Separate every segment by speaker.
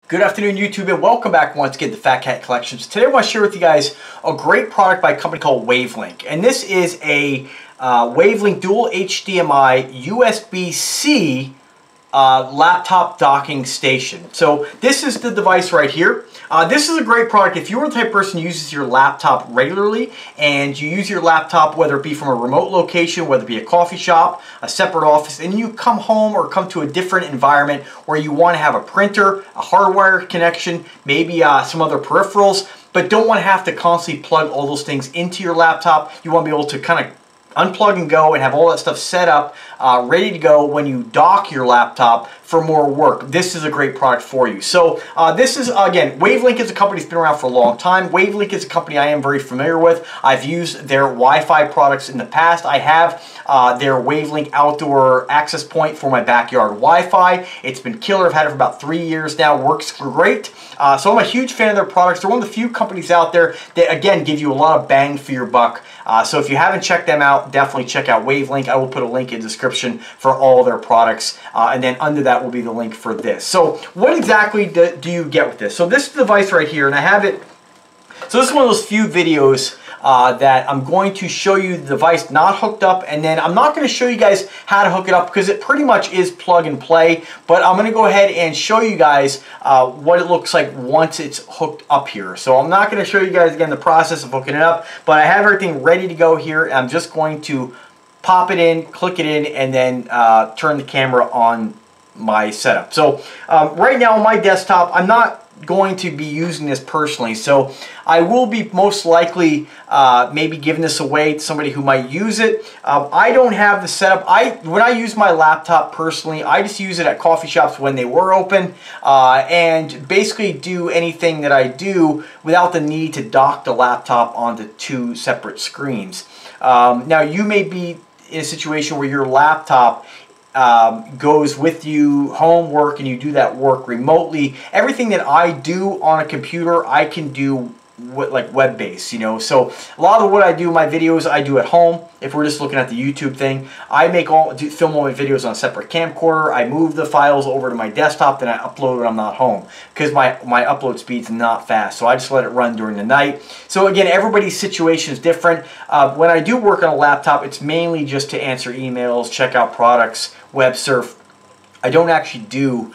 Speaker 1: Good afternoon, YouTube, and welcome back once again to Fat Cat Collections. Today I want to share with you guys a great product by a company called Wavlink. And this is a Wavlink dual HDMI USB-C laptop docking station. So this is the device right here. This is a great product if you're the type of person who uses your laptop regularly and you use your laptop, whether it be from a remote location, whether it be a coffee shop, a separate office, and you come home or come to a different environment where you want to have a printer, a hardwire connection, maybe some other peripherals, but don't want to have to constantly plug all those things into your laptop. You want to be able to kind of unplug and go and have all that stuff set up, ready to go when you dock your laptop for more work. This is a great product for you. So this is, again, Wavlink is a company that's been around for a long time. Wavlink is a company I am very familiar with. I've used their Wi-Fi products in the past. I have their Wavlink outdoor access point for my backyard Wi-Fi. It's been killer. I've had it for about 3 years now. Works great. So I'm a huge fan of their products. They're one of the few companies out there that, again, give you a lot of bang for your buck. So if you haven't checked them out, definitely check out Wavlink. I will put a link in the description for all their products. And then under that will be the link for this. So what exactly do you get with this? So this is the device right here, and I have it. So this is one of those few videos that I'm going to show you the device not hooked up, and then I'm not going to show you guys how to hook it up because it pretty much is plug and play, but I'm going to go ahead and show you guys what it looks like once it's hooked up here. So I'm not going to show you guys again the process of hooking it up, but I have everything ready to go here. I'm just going to pop it in, click it in, and then turn the camera on my setup. So right now on my desktop, I'm not going to be using this personally, so I will be most likely maybe giving this away to somebody who might use it. I don't have the setup. When I use my laptop personally, I just use it at coffee shops when they were open, and basically do anything that I do without the need to dock the laptop onto two separate screens. Now you may be in a situation where your laptop goes with you homework and you do that work remotely. Everything that I do on a computer, I can do like web-based, you know. So a lot of what I do, my videos, I do at home. If we're just looking at the YouTube thing, I film all my videos on a separate camcorder. I move the files over to my desktop, then I upload when I'm not home because my upload speed's not fast. So I just let it run during the night. So again, everybody's situation is different. When I do work on a laptop, it's mainly just to answer emails, check out products, web surf. I don't actually do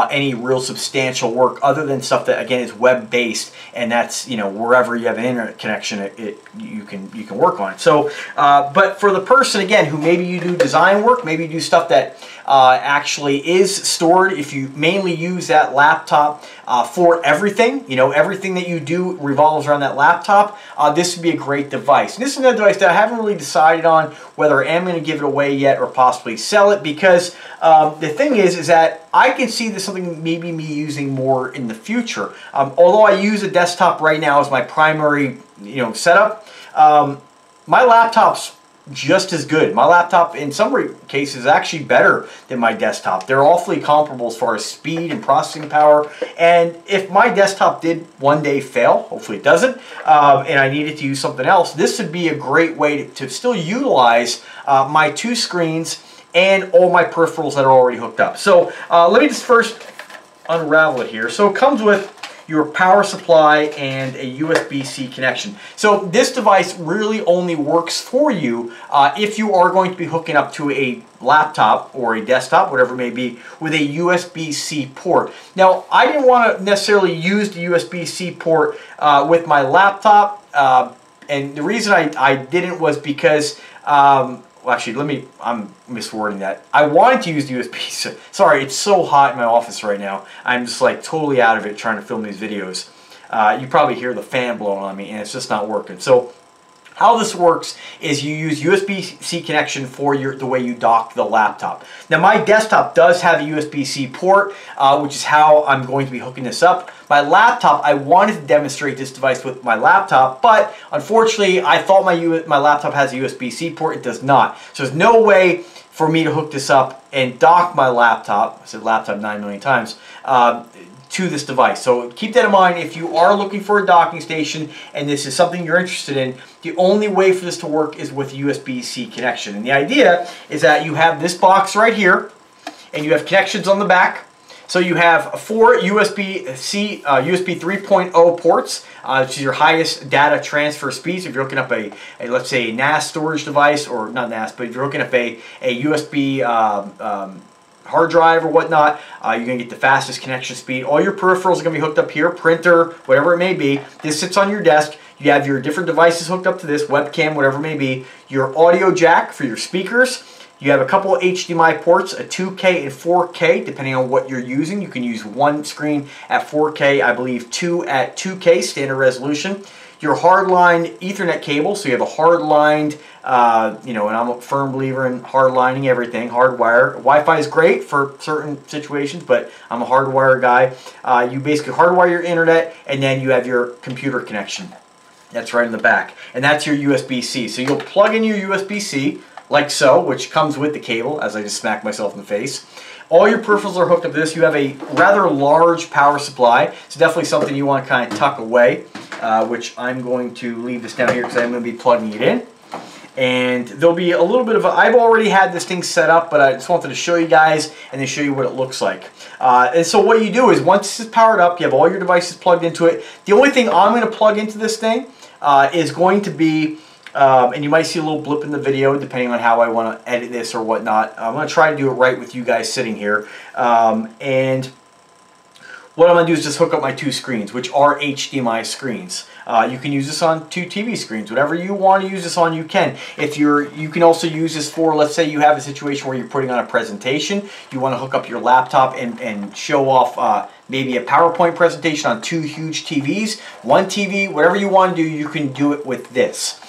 Speaker 1: any real substantial work other than stuff that, again, is web-based, and that's, you know, wherever you have an internet connection, you can work on it. So, but for the person, again, who maybe you do design work, maybe you do stuff that actually is stored, if you mainly use that laptop for everything, you know, everything that you do revolves around that laptop, this would be a great device. And this is another device that I haven't really decided on whether I am going to give it away yet or possibly sell it, because the thing is that I can see this something maybe me using more in the future. Although I use a desktop right now as my primary, you know, setup, my laptop's just as good. My laptop in some cases is actually better than my desktop. They're awfully comparable as far as speed and processing power. And if my desktop did one day fail, hopefully it doesn't, and I needed to use something else, this would be a great way to still utilize my two screens and all my peripherals that are already hooked up. So let me just first unravel it here. So it comes with your power supply and a USB-C connection. So this device really only works for you if you are going to be hooking up to a laptop or a desktop, whatever it may be, with a USB-C port. Now, I didn't want to necessarily use the USB-C port with my laptop, and the reason I didn't was because well, actually, I'm miswording that. I wanted to use the USB. Sorry, it's so hot in my office right now. I'm just like totally out of it trying to film these videos. You probably hear the fan blowing on me, and it's just not working. So how this works is you use USB-C connection for the way you dock the laptop. Now my desktop does have a USB-C port, which is how I'm going to be hooking this up. My laptop, I wanted to demonstrate this device with my laptop, but unfortunately I thought my laptop has a USB-C port. It does not. So there's no way for me to hook this up and dock my laptop, I said laptop 9 million times, to this device. So keep that in mind if you are looking for a docking station and this is something you're interested in. The only way for this to work is with USB-C connection. And the idea is that you have this box right here and you have connections on the back. So you have 4 USB-C, USB 3.0 ports, which is your highest data transfer speeds. If you're hooking up a let's say, a NAS storage device, or not NAS, but if you're hooking up a USB hard drive or whatnot, you're going to get the fastest connection speed. All your peripherals are going to be hooked up here, printer, whatever it may be. This sits on your desk. You have your different devices hooked up to this, webcam, whatever it may be. Your audio jack for your speakers. You have a couple of HDMI ports, a 2K and 4K, depending on what you're using. You can use one screen at 4K, I believe 2 at 2K, standard resolution. Your hardline Ethernet cable, so you have a hardlined, and I'm a firm believer in hardlining everything, hardwire. Wi-Fi is great for certain situations, but I'm a hardwire guy. You basically hardwire your internet, and then you have your computer connection. That's right in the back. And that's your USB-C. So you'll plug in your USB-C, like so, which comes with the cable, as I just smacked myself in the face. All your peripherals are hooked up to this. You have a rather large power supply. It's definitely something you want to kind of tuck away, which I'm going to leave this down here because I'm going to be plugging it in. And there'll be a little bit of I've already had this thing set up, but I just wanted to show you guys and then show you what it looks like. And so what you do is, once this is powered up, you have all your devices plugged into it. The only thing I'm going to plug into this thing is going to be, and you might see a little blip in the video depending on how I want to edit this or whatnot. I'm going to try to do it right with you guys sitting here. And what I'm going to do is just hook up my 2 screens, which are HDMI screens. You can use this on 2 TV screens. Whatever you want to use this on, you can. You can also use this for, let's say you have a situation where you're putting on a presentation. You want to hook up your laptop and show off maybe a PowerPoint presentation on 2 huge TVs. 1 TV, whatever you want to do, you can do it with this.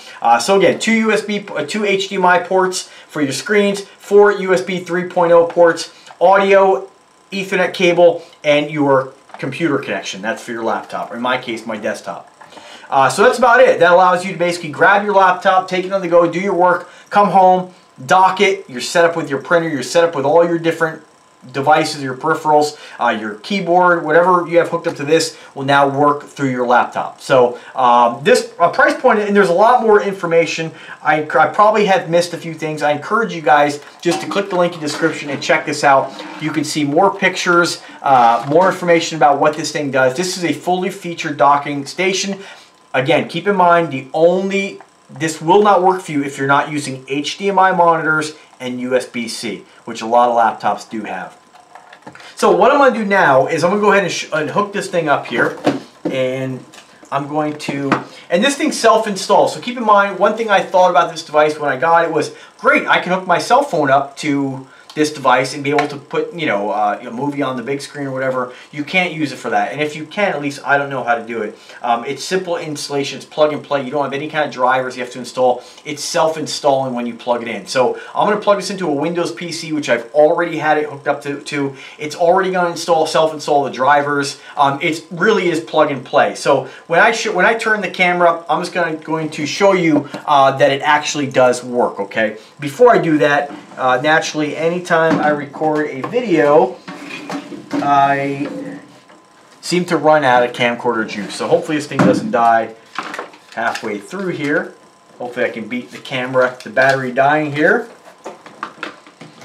Speaker 1: So again, 2 HDMI ports for your screens, 4 USB 3.0 ports, audio, Ethernet cable, and your computer connection. That's for your laptop, or in my case, my desktop. So that's about it. That allows you to basically grab your laptop, take it on the go, do your work, come home, dock it. You're set up with your printer. You're set up with all your different devices, your peripherals, your keyboard, whatever you have hooked up to this will now work through your laptop. So this price point, and there's a lot more information. I probably have missed a few things. I encourage you guys just to click the link in the description and check this out. You can see more pictures, more information about what this thing does. This is a fully featured docking station. Again, keep in mind, this will not work for you if you're not using HDMI monitors and USB-C, which a lot of laptops do have. So what I'm going to do now is I'm going to go ahead and hook this thing up here, and I'm going to, and this thing's self-install. So keep in mind, one thing I thought about this device when I got it was, great, I can hook my cell phone up to this device and be able to put, a movie on the big screen or whatever. You can't use it for that. And if you can, at least I don't know how to do it. It's simple installation. It's plug and play. You don't have any kind of drivers you have to install. It's self-installing when you plug it in. So I'm going to plug this into a Windows PC, which I've already had it hooked up to. It's already going to self-install the drivers. It really is plug and play. So when I turn the camera up, I'm just going to show you that it actually does work, okay? Before I do that, naturally, anytime I record a video, I seem to run out of camcorder juice. So hopefully this thing doesn't die halfway through here. Hopefully I can beat the battery dying here.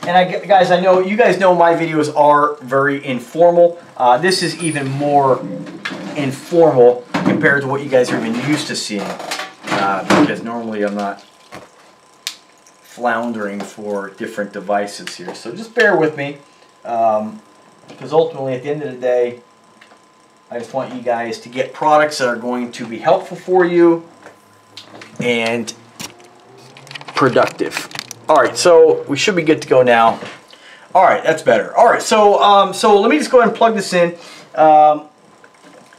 Speaker 1: And guys, I know you guys know my videos are very informal. This is even more informal compared to what you guys are even used to seeing, because normally I'm not floundering for different devices here. So just bear with me, because ultimately at the end of the day, I just want you guys to get products that are going to be helpful for you and productive. Alright, so we should be good to go now. Alright, that's better. Alright, so so let me just go ahead and plug this in. Got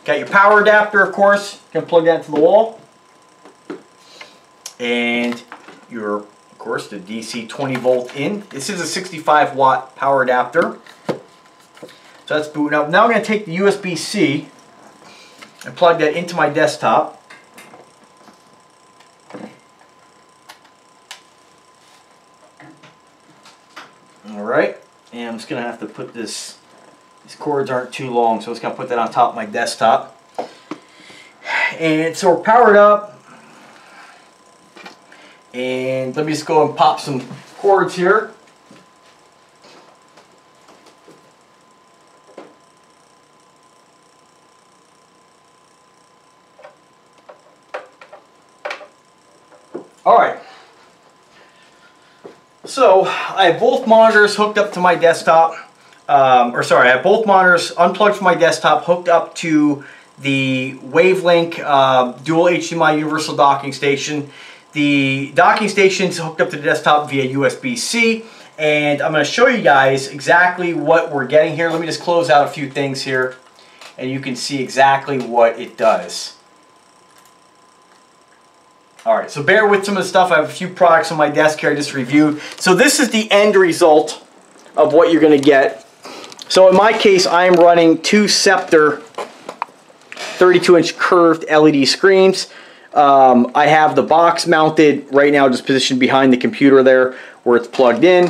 Speaker 1: your power adapter, of course. You can plug that into the wall. And your, of course, the DC 20 volt in. This is a 65 watt power adapter. So that's booting up. Now I'm going to take the USB-C and plug that into my desktop. Alright, and I'm just going to have to put this, these cords aren't too long, so I'm just going to put that on top of my desktop. And so we're powered up. And let me just go and pop some cords here. All right. So I have both monitors hooked up to my desktop. I have both monitors unplugged from my desktop, hooked up to the Wavlink dual HDMI universal docking station. The docking station is hooked up to the desktop via USB-C, and I'm going to show you guys exactly what we're getting here. Let me just close out a few things here, and you can see exactly what it does. Alright, so bear with some of the stuff. I have a few products on my desk here I just reviewed. So this is the end result of what you're going to get. So in my case, I am running two Scepter 32-inch curved LED screens. I have the box mounted right now, just positioned behind the computer there where it's plugged in.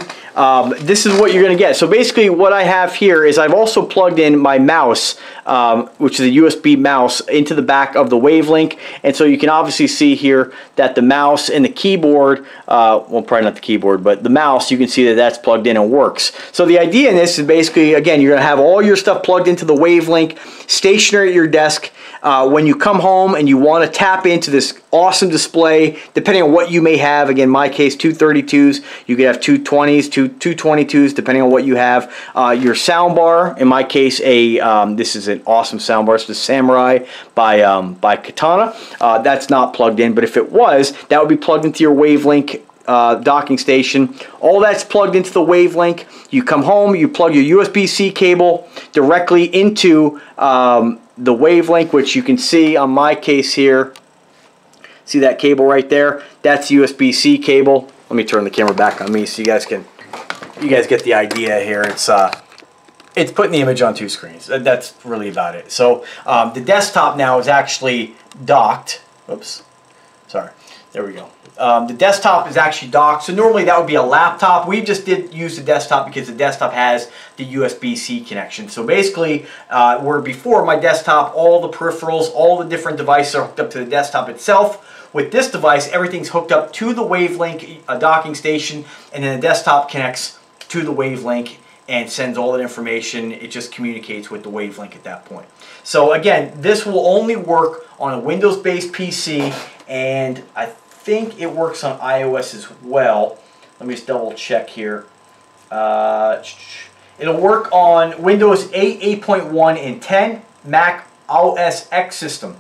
Speaker 1: This is what you're going to get. So basically what I have here is I've also plugged in my mouse, which is a USB mouse, into the back of the Wavlink. And so you can obviously see here that the mouse and the keyboard, well, probably not the keyboard, but the mouse, you can see that that's plugged in and works. So the idea in this is basically, again, you're going to have all your stuff plugged into the Wavlink, stationary at your desk. When you come home and you want to tap into this awesome display, depending on what you may have, again, in my case, two 32s, you could have two 20s, two 22s, depending on what you have. Your sound bar, in my case, this is an awesome sound bar. It's the Samurai by Katana. That's not plugged in, but if it was, that would be plugged into your Wavlink docking station. All that's plugged into the Wavlink. You come home, you plug your USB-C cable directly into the Wavlink, which you can see on my case here. See that cable right there? That's USB-C cable. Let me turn the camera back on me so you guys get the idea here. It's putting the image on two screens. That's really about it. So the desktop now is actually docked. Oops, sorry. There we go. The desktop is actually docked. So normally that would be a laptop. We just did use the desktop because the desktop has the USB-C connection. So basically, where before my desktop, all the peripherals, all the different devices are hooked up to the desktop itself. With this device, everything's hooked up to the Wavlink docking station, and then the desktop connects to the Wavlink and sends all that information. It just communicates with the Wavlink at that point. So again, this will only work on a Windows-based PC, and I think it works on iOS as well. Let me just double check here. It'll work on Windows 8, 8.1, and 10, Mac OS X system.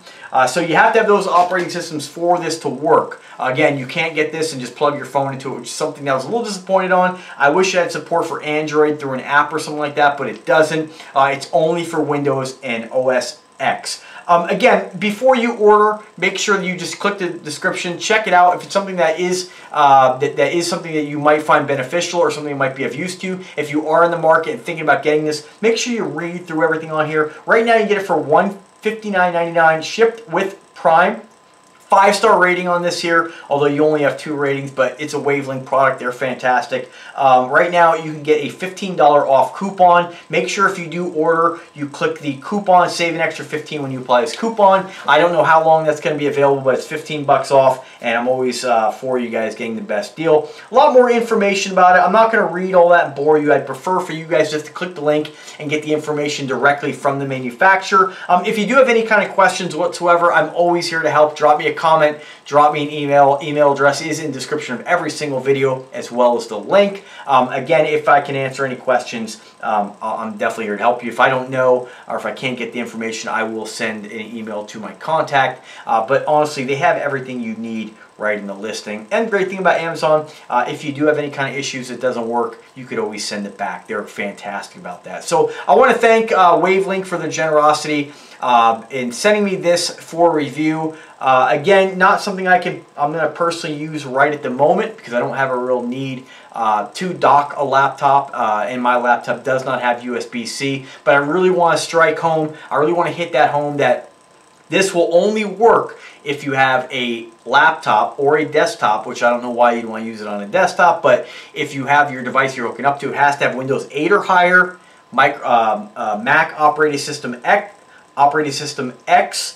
Speaker 1: So you have to have those operating systems for this to work. Again, you can't get this and just plug your phone into it, which is something that I was a little disappointed on. I wish it had support for Android through an app or something like that, but it doesn't. It's only for Windows and OS X. Again, before you order, make sure that you just click the description, check it out. If it's something that is something that you might find beneficial or something that might be of use to you, if you are in the market and thinking about getting this, make sure you read through everything on here. Right now, you get it for $159.99 shipped with Prime. 5-star rating on this here, although you only have 2 ratings, but it's a Wavlink product. They're fantastic. Right now, you can get a $15 off coupon. Make sure if you do order, you click the coupon, save an extra $15 when you apply this coupon. I don't know how long that's going to be available, but it's 15 bucks off, and I'm always for you guys getting the best deal. A lot more information about it. I'm not going to read all that and bore you. I'd prefer for you guys just to click the link and get the information directly from the manufacturer. If you do have any kind of questions whatsoever, I'm always here to help. Drop me a comment, drop me an email. Email address is in the description of every single video, as well as the link. Again, if I can answer any questions, I'm definitely here to help you. If I don't know or if I can't get the information, I will send an email to my contact. But honestly, they have everything you need right in the listing. And the great thing about Amazon, if you do have any kind of issues that doesn't work, you could always send it back. They're fantastic about that. So I want to thank Wavlink for their generosity in sending me this for review. Again, not something I'm going to personally use right at the moment because I don't have a real need to dock a laptop, and my laptop does not have USB-C. But I really want to strike home. I really want to hit that home that this will only work if you have a laptop or a desktop, which I don't know why you'd want to use it on a desktop, but if you have your device you're hooking up to, it has to have Windows 8 or higher, Mac operating system X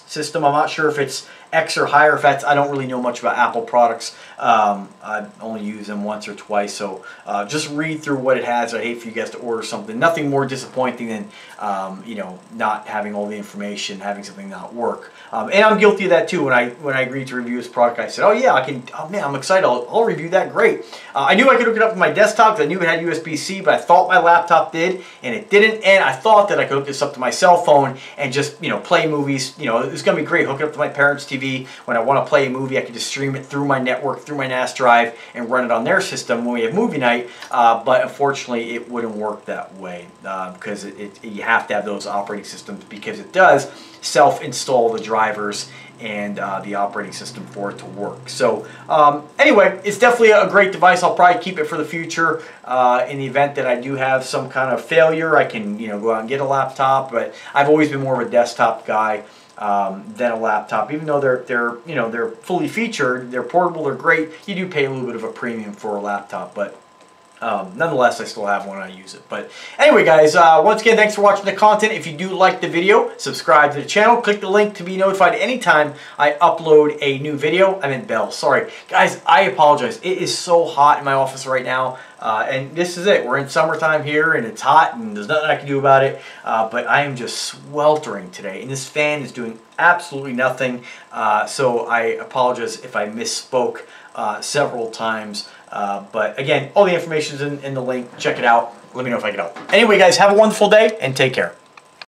Speaker 1: system. I'm not sure if it's X or higher. I don't really know much about Apple products. I've only used them once or twice, so just read through what it has. I hate for you guys to order something. Nothing more disappointing than you know, not having all the information, having something not work. And I'm guilty of that too. When I agreed to review this product, I said, oh yeah, I can. Oh man, I'm excited. I'll review that. Great. I knew I could hook it up to my desktop because I knew it had USB-C, but I thought my laptop did, and it didn't. And I thought that I could hook this up to my cell phone and just, you know, play movies. You know, it was gonna be great. Hook it up to my parents' TV. When I want to play a movie, I can just stream it through my network, through my NAS drive, and run it on their system when we have movie night. But unfortunately, it wouldn't work that way because you have to have those operating systems, because it does self-install the drivers and the operating system for it to work. So anyway, it's definitely a great device. I'll probably keep it for the future. In the event that I do have some kind of failure, I can, you know, go out and get a laptop. But I've always been more of a desktop guy than a laptop. Even though they're you know, they're fully featured, they're portable, they're great. You do pay a little bit of a premium for a laptop, but nonetheless, I still have one and I use it. But anyway, guys, once again, thanks for watching the content. If you do like the video, subscribe to the channel. Click the link to be notified anytime I upload a new video. I meant bell. Sorry. Guys, I apologize. It is so hot in my office right now. And this is it. We're in summertime here, and it's hot, and there's nothing I can do about it. But I am just sweltering today, and this fan is doing absolutely nothing. So I apologize if I misspoke several times. But again, all the information is in the link. Check it out. Let me know if I can help. Anyway, guys, have a wonderful day and take care.